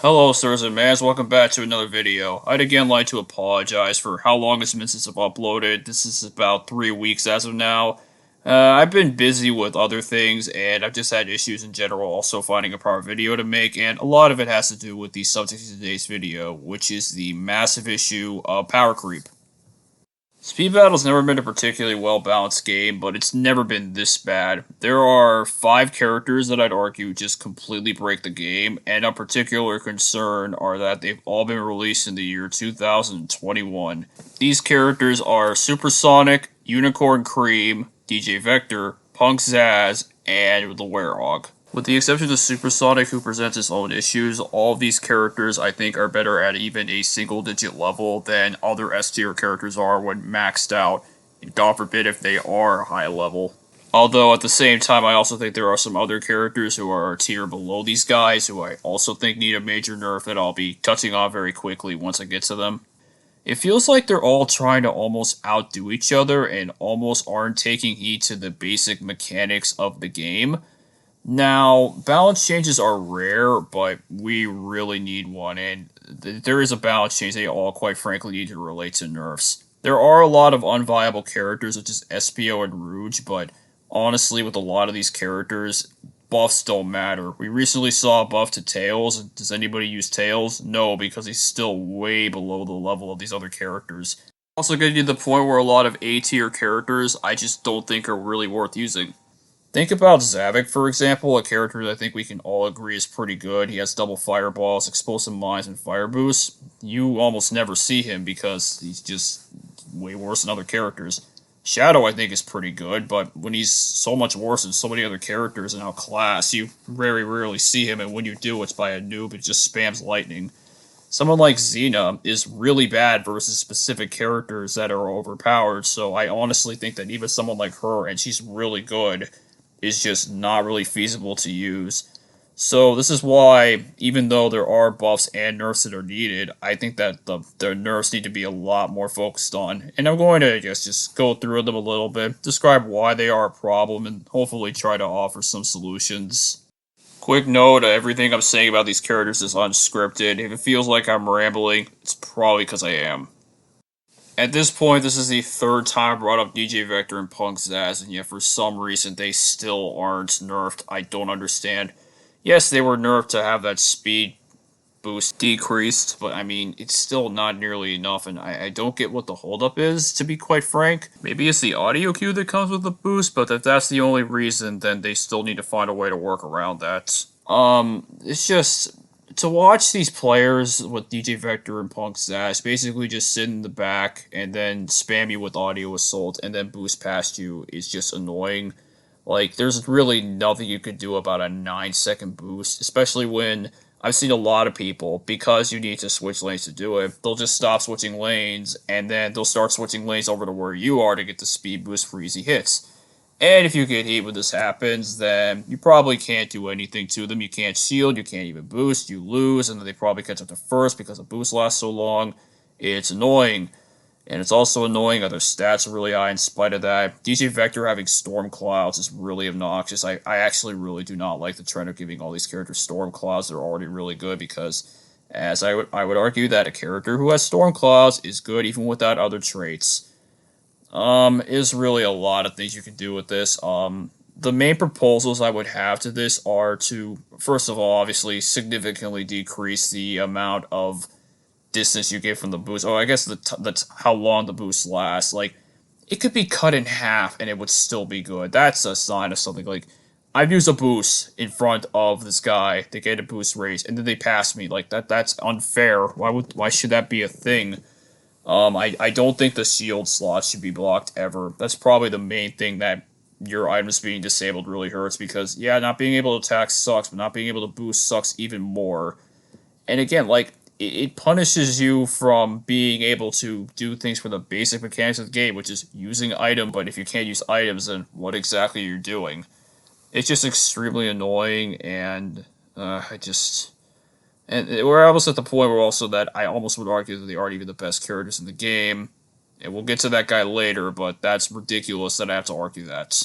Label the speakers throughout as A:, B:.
A: Hello, sirs and mans. Welcome back to another video. I'd again like to apologize for how long it's been since I've uploaded. This is about 3 weeks as of now. I've been busy with other things, and I've just had issues in general also finding a proper video to make, and a lot of it has to do with the subject of today's video, which is the massive issue of power creep. Speed Battle's never been a particularly well-balanced game, but it's never been this bad. There are 5 characters that I'd argue just completely break the game, and of particular concern are that they've all been released in the year 2021. These characters are Supersonic, Unicorn Cream, DJ Vector, Punk Zaz, and the Werehog. With the exception of Supersonic, who presents his own issues, all of these characters I think are better at even a single-digit level than other S-tier characters are when maxed out, and God forbid if they are high level. Although at the same time, I also think there are some other characters who are a tier below these guys who I also think need a major nerf that I'll be touching on very quickly once I get to them. It feels like they're all trying to almost outdo each other and almost aren't taking heed to the basic mechanics of the game. Now, balance changes are rare, but we really need one, and there is a balance change they all, quite frankly, need to relate to nerfs. There are a lot of unviable characters, such as SPO and Rouge, but honestly, with a lot of these characters, buffs don't matter. We recently saw a buff to Tails. Does anybody use Tails? No, because he's still way below the level of these other characters. Also getting to the point where a lot of A-tier characters I just don't think are really worth using. Think about Zavik, for example, a character that I think we can all agree is pretty good. He has double fireballs, explosive mines, and fire boosts. You almost never see him because he's just way worse than other characters. Shadow, I think, is pretty good, but when he's so much worse than so many other characters in our class, you very rarely see him, and when you do, it's by a noob who just spams lightning. Someone like Xena is really bad versus specific characters that are overpowered, so I honestly think that even someone like her, and she's really good, is just not really feasible to use. So this is why, even though there are buffs and nerfs that are needed, I think that the nerfs need to be a lot more focused on. And I'm going to just go through them a little bit, describe why they are a problem, and hopefully try to offer some solutions. Quick note, everything I'm saying about these characters is unscripted. If it feels like I'm rambling, it's probably because I am. At this point, this is the 3rd time I brought up DJ Vector and Punk Zaz, and yet for some reason they still aren't nerfed. I don't understand. Yes, they were nerfed to have that speed boost decreased, but I mean, it's still not nearly enough, and I don't get what the holdup is, to be quite frank. Maybe it's the audio cue that comes with the boost, but if that's the only reason, then they still need to find a way to work around that. It's just to watch these players with DJ Vector and Punk Zaz basically just sit in the back and then spam you with audio assault and then boost past you is just annoying. Like, there's really nothing you could do about a 9-second boost, especially when I've seen a lot of people, because you need to switch lanes to do it, they'll just stop switching lanes, and then they'll start switching lanes over to where you are to get the speed boost for easy hits. And if you get hit when this happens, then you probably can't do anything to them. You can't shield, you can't even boost, you lose, and then they probably catch up to first because the boost lasts so long. It's annoying. And it's also annoying that their stats are really high in spite of that. DJ Vector having Storm Clouds is really obnoxious. I actually really do not like the trend of giving all these characters Storm Clouds. They're already really good because, as I would argue that a character who has Storm Clouds is good even without other traits. Is really a lot of things you can do with this. The main proposals I would have to this are to, first of all, significantly decrease the amount of distance you get from the boost. Oh, I guess that's how long the boost lasts. Like, it could be cut in half and it would still be good. That's a sign of something. Like, I've used a boost in front of this guy to get a boost raise, and then they pass me. Like, that's unfair. Why should that be a thing? I don't think the shield slot should be blocked ever. That's probably the main thing that your items being disabled really hurts, because, yeah, not being able to attack sucks, but not being able to boost sucks even more. And again, like, it punishes you from being able to do things for the basic mechanics of the game, which is using item, but if you can't use items, then what exactly you're doing? It's just extremely annoying, and and we're almost at the point where also that I almost would argue that they aren't even the best characters in the game. And we'll get to that guy later, but that's ridiculous that I have to argue that.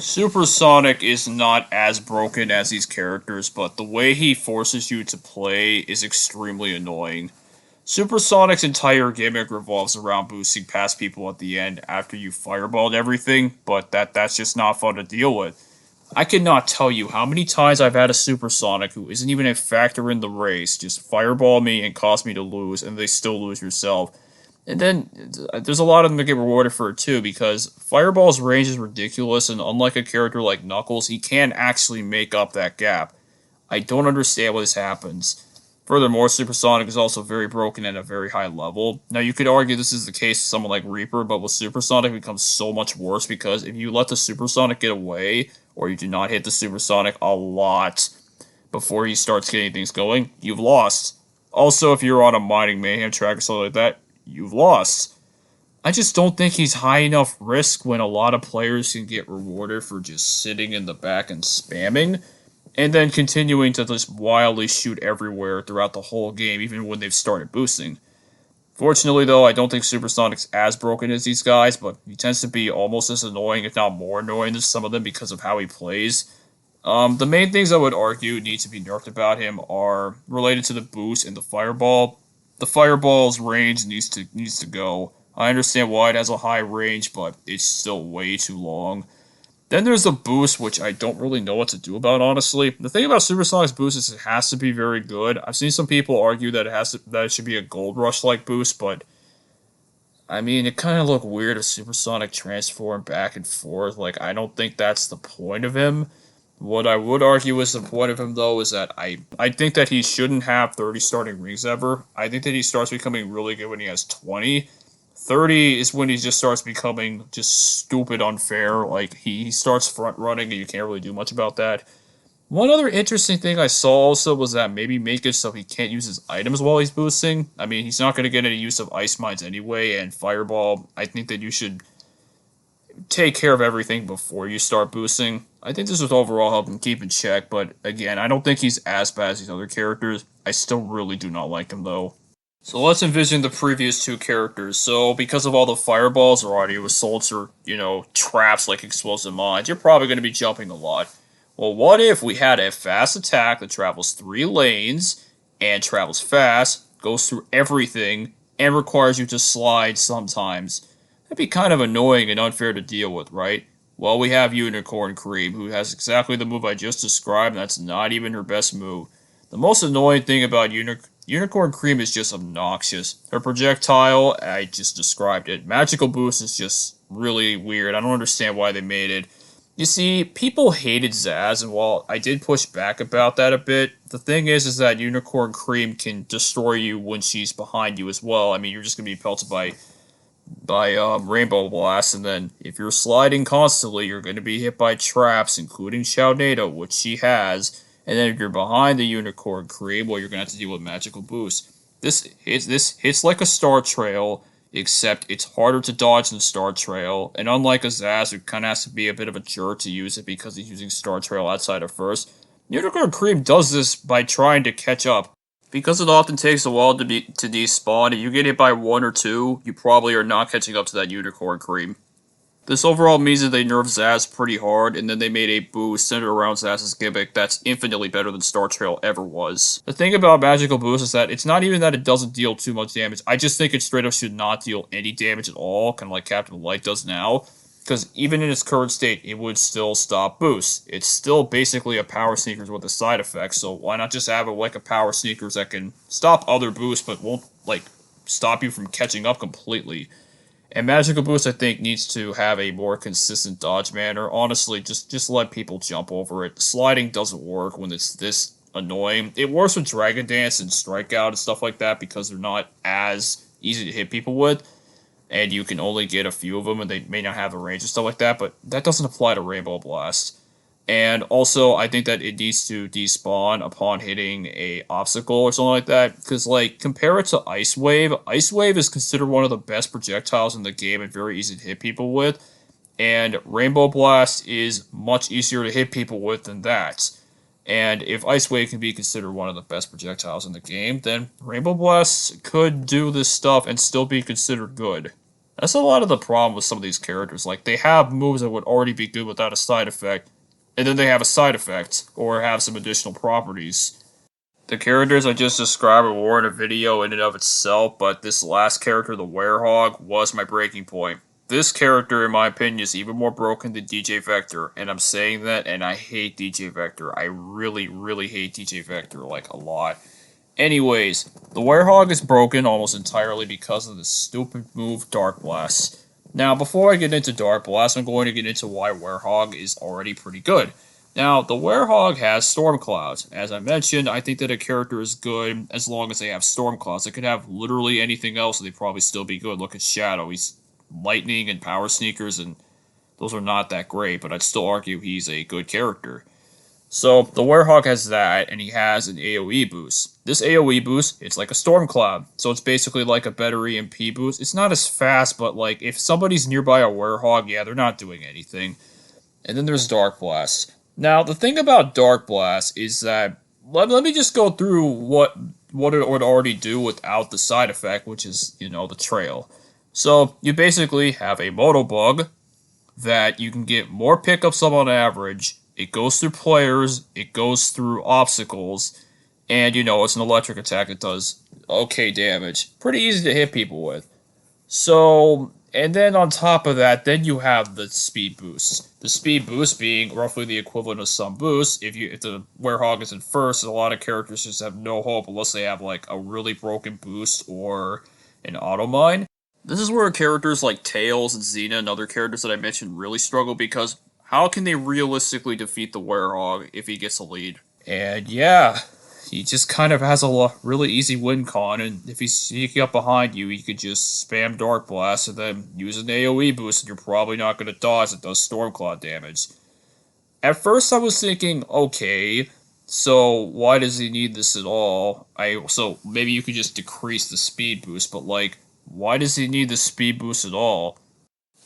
A: Supersonic is not as broken as these characters, but the way he forces you to play is extremely annoying. Supersonic's entire gimmick revolves around boosting past people at the end after you fireballed everything, but that's just not fun to deal with. I cannot tell you how many times I've had a Supersonic who isn't even a factor in the race just fireball me and cause me to lose, and they still lose yourself. And then there's a lot of them that get rewarded for it too, because Fireball's range is ridiculous, and unlike a character like Knuckles, he can actually make up that gap. I don't understand why this happens. Furthermore, Supersonic is also very broken at a very high level. Now, you could argue this is the case with someone like Reaper, but with Supersonic, it becomes so much worse because if you let the Supersonic get away, or you do not hit the Supersonic a lot before he starts getting things going, you've lost. Also, if you're on a Mining Mayhem track or something like that, you've lost. I just don't think he's high enough risk when a lot of players can get rewarded for just sitting in the back and spamming, and then continuing to just wildly shoot everywhere throughout the whole game, even when they've started boosting. Fortunately, though, I don't think Supersonic's as broken as these guys, but he tends to be almost as annoying, if not more annoying than some of them because of how he plays. The main things I would argue need to be nerfed about him are related to the boost and the fireball. The fireball's range needs to go. I understand why it has a high range, but it's still way too long. Then there's the boost, which I don't really know what to do about, honestly. The thing about Supersonic's boost is it has to be very good. I've seen some people argue that that it should be a Gold Rush-like boost, but I mean, it kind of look weird if Supersonic transformed back and forth. Like, I don't think that's the point of him. What I would argue is the point of him, though, is that I think that he shouldn't have 30 starting rings ever. I think that he starts becoming really good when he has 20. 30 is when he just starts becoming just stupid unfair. Like, he starts front running and you can't really do much about that. One other interesting thing I saw also was that maybe make it so he can't use his items while he's boosting. I mean, he's not going to get any use of Ice Mines anyway, and Fireball, I think that you should take care of everything before you start boosting. I think this would overall help him keep in check, but again, I don't think he's as bad as these other characters. I still really do not like him, though. So let's envision the previous two characters. So because of all the fireballs or audio assaults or, traps like explosive mines, you're probably going to be jumping a lot. Well, what if we had a fast attack that travels 3 lanes, and travels fast, goes through everything, and requires you to slide sometimes? That'd be kind of annoying and unfair to deal with, right? Well, we have Unicorn Cream, who has exactly the move I just described, and that's not even her best move. The most annoying thing about Unicorn Cream is just obnoxious. Her projectile, I just described it. Magical Boost is just really weird. I don't understand why they made it. You see, people hated Zaz, and while I did push back about that a bit, the thing is that Unicorn Cream can destroy you when she's behind you as well. I mean, you're just going to be pelted by Rainbow Blast, and then if you're sliding constantly, you're going to be hit by traps, including Shoutnado, which she has, and then if you're behind the Unicorn Cream, well, you're going to have to deal with Magical Boost. This hits like a Star Trail, except it's harder to dodge than Star Trail, and unlike a Zaz, who kind of has to be a bit of a jerk to use it because he's using Star Trail outside of first, Unicorn Cream does this by trying to catch up. Because it often takes a while to despawn, if you get hit by 1 or 2, you probably are not catching up to that Unicorn Cream. This overall means that they nerfed Zaz pretty hard, and then they made a boost centered around Zaz's gimmick that's infinitely better than Star Trail ever was. The thing about Magical Boost is that it's not even that it doesn't deal too much damage, I just think it straight up should not deal any damage at all, kind of like Captain Light does now. Because even in its current state, it would still stop boosts. It's still basically a Power Sneakers with a side effect, so why not just have it like a Power Sneakers that can stop other boosts, but won't, stop you from catching up completely. And Magical Boost, I think, needs to have a more consistent dodge manner. Honestly, just let people jump over it. Sliding doesn't work when it's this annoying. It works with Dragon Dance and Strikeout and stuff like that because they're not as easy to hit people with. And you can only get a few of them, and they may not have a range and stuff like that, but that doesn't apply to Rainbow Blast. And also, I think that it needs to despawn upon hitting a obstacle or something like that, because, compare it to Ice Wave. Ice Wave is considered one of the best projectiles in the game and very easy to hit people with, and Rainbow Blast is much easier to hit people with than that. And if Ice Wave can be considered one of the best projectiles in the game, then Rainbow Blast could do this stuff and still be considered good. That's a lot of the problem with some of these characters. Like, they have moves that would already be good without a side effect, and then they have a side effect, or have some additional properties. The characters I just described were in a video in and of itself, but this last character, the Werehog, was my breaking point. This character, in my opinion, is even more broken than DJ Vector, and I'm saying that, and I hate DJ Vector. I really, really hate DJ Vector, like, a lot. Anyways, the Werehog is broken almost entirely because of the stupid move Dark Blast. Now, before I get into Dark Blast, I'm going to get into why Werehog is already pretty good. Now, the Werehog has Storm Clouds. As I mentioned, I think that a character is good as long as they have Storm Clouds. They could have literally anything else and they'd probably still be good. Look at Shadow. He's Lightning and Power Sneakers, and those are not that great, but I'd still argue he's a good character. So, the Werehog has that, and he has an AoE boost. This AoE boost, it's like a Storm Cloud, so it's basically like a better EMP boost. It's not as fast, but like, if somebody's nearby a Werehog, yeah, they're not doing anything. And then there's Dark Blast. Now, the thing about Dark Blast is that, let me just go through what it would already do without the side effect, which is, the trail. So, you basically have a Moto Bug that you can get more pickups up on average. It goes through players, it goes through obstacles, and it's an electric attack that does okay damage. Pretty easy to hit people with. So, and then on top of that, then you have the speed boost. The speed boost being roughly the equivalent of some boost. If the Werehog is in first, a lot of characters just have no hope unless they have like a really broken boost or an auto mine. This is where characters like Tails and Xena and other characters that I mentioned really struggle because how can they realistically defeat the Werehog if he gets a lead? And yeah, he just kind of has a really easy win con, and if he's sneaking up behind you, he could just spam Dark Blast and then use an AoE boost, and you're probably not going to dodge. It does Stormcloud damage. At first, I was thinking, okay, so why does he need this at all? So maybe you could just decrease the speed boost, but like, why does he need the speed boost at all?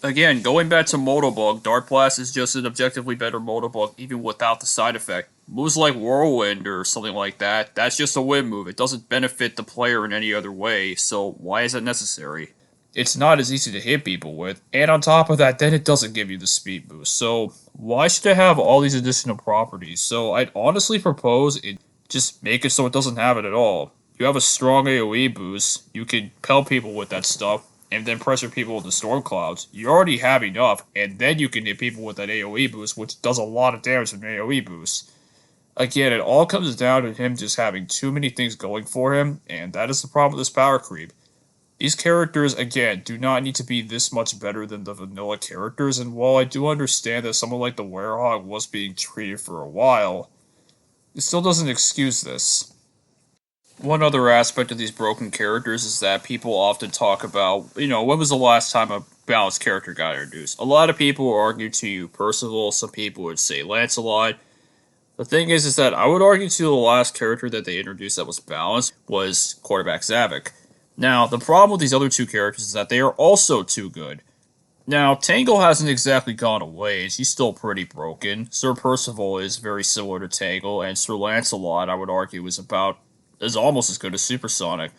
A: Again, going back to Motobug, Dark Blast is just an objectively better Motobug, even without the side effect. Moves like Whirlwind or something like that, that's just a win move. It doesn't benefit the player in any other way, so why is that necessary? It's not as easy to hit people with, and on top of that, then it doesn't give you the speed boost. So why should it have all these additional properties? So I'd honestly propose it just make it so it doesn't have it at all. You have a strong AoE boost, you can pelt people with that stuff, and then pressure people with the Storm Clouds. You already have enough, and then you can hit people with that AoE boost, which does a lot of damage with an AoE boost. Again, it all comes down to him just having too many things going for him, and that is the problem with this power creep. These characters, again, do not need to be this much better than the vanilla characters, and while I do understand that someone like the Werehog was being treated for a while, it still doesn't excuse this. One other aspect of these broken characters is that people often talk about, when was the last time a balanced character got introduced? A lot of people will argue to you Percival, some people would say Lancelot. The thing is that I would argue to the last character that they introduced that was balanced was Quarterback Zavik. Now, the problem with these other two characters is that they are also too good. Now, Tangle hasn't exactly gone away, she's still pretty broken. Sir Percival is very similar to Tangle, and Sir Lancelot, I would argue, is almost as good as Supersonic.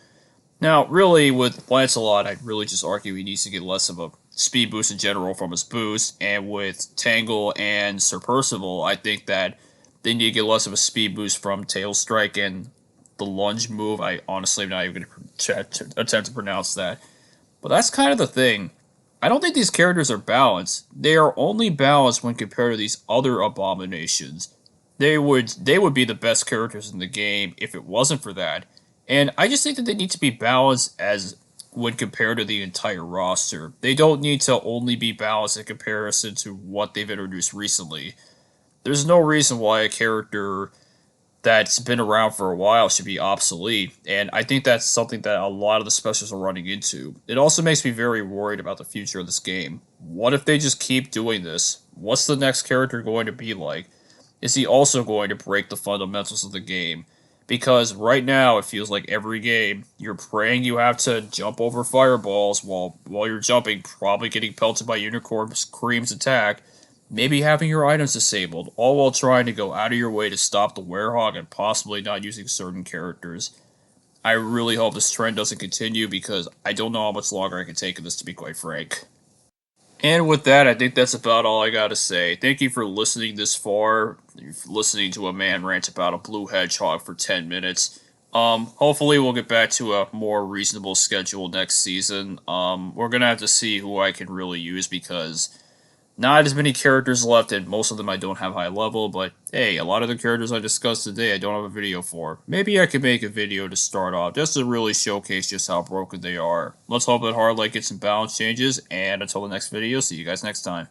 A: Now, really, with Lancelot, I'd really just argue he needs to get less of a speed boost in general from his boost, and with Tangle and Sir Percival, I think that they need to get less of a speed boost from Tail Strike and the lunge move. I honestly am not even going to attempt to pronounce that. But that's kind of the thing. I don't think these characters are balanced. They are only balanced when compared to these other abominations. They would be the best characters in the game if it wasn't for that. And I just think that they need to be balanced as when compared to the entire roster. They don't need to only be balanced in comparison to what they've introduced recently. There's no reason why a character that's been around for a while should be obsolete, and I think that's something that a lot of the specials are running into. It also makes me very worried about the future of this game. What if they just keep doing this? What's the next character going to be like? Is he also going to break the fundamentals of the game? Because right now, it feels like every game, you're praying you have to jump over fireballs while you're jumping, probably getting pelted by Unicorn Cream's attack, maybe having your items disabled, all while trying to go out of your way to stop the Werehog and possibly not using certain characters. I really hope this trend doesn't continue because I don't know how much longer I can take this, to be quite frank. And with that, I think that's about all I gotta say. Thank you for listening this far. Listening to a man rant about a blue hedgehog for 10 minutes. Hopefully we'll get back to a more reasonable schedule next season. We're gonna have to see who I can really use because not as many characters left, and most of them I don't have high level, but hey, a lot of the characters I discussed today I don't have a video for. Maybe I could make a video to start off, just to really showcase just how broken they are. Let's hope that HARDlight gets some balance changes, and until the next video, see you guys next time.